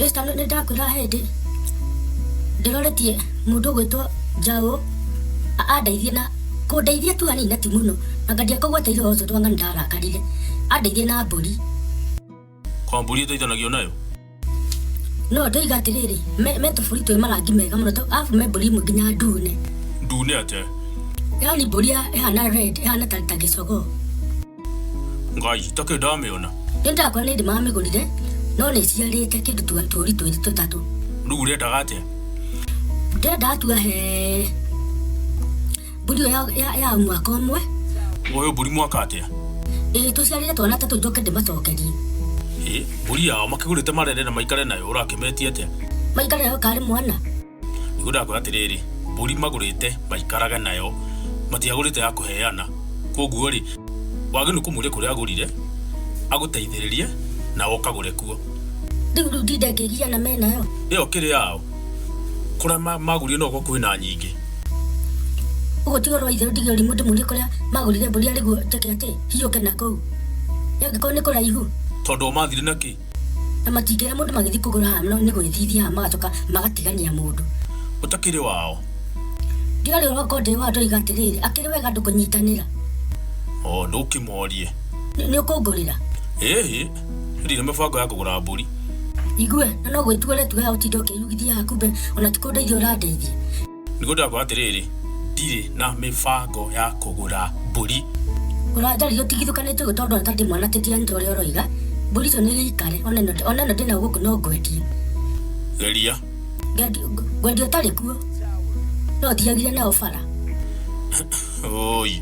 Mr. Ndakura hedi ndiroretie mundu gwitwo Njau andeithie na kundeithia tu hanini ti muno na ngadia kogwateire ozo twanga ndarakarire andeithie na mburi kwa mburi iteithanagio nayo no ndoiga atiriri me tofuri twi marangi mega muno to afu me mburi imwe nginya ndune ate yani mburi ihana red ihana ta gicogo ngai take ndamiona ndakora ni ndimamigurire no ni ciarite kindu turi tutatu riu urendaga atia ndenda atua he mburi ya mwaka umwe woyo mburi mwaka atia tuciarire twana tatu njoke ndimacokerie mburi yao makigurite marere na maikare nayo urakimetie atia maikare nayo kari mwana nigudakwira atiriri mburi magurite maikaraga nayo matiagurite ya kuheana koguo ri waginu kumuria kuria agurire aguteithiririe na okagure kuo riu ndindekigia na menayo iyo kiri yao kuria magurie no kwina nyingi ugo tigorwa ithe ndigori mundu muri kuria magurire mburi ariguo teke ati hiuke na kou yagiko ni kuraihu tondu mathire naki na matingera mundu magithi kugura no ni gwithithia magacoka magatigania mundu utakiri wao ndigari urokonde wa ndoiga atiriri akiri wega ndukunyitanira ndukimorie ni ukungurira ndire mibango ya kugura mburi igue na no gwitwere tuga utindo kiyugithia hakumbe ona tikundeithia urandeithia nigudakwira atiriri ndire na mibango ya kugura mburi urandario tigithukanite gutondu atati mwana titia ndore oroiga mburi cio ni gikare oneno ndina guku no ngwendie geria gwendio tari kuo no thiagire nao bara oi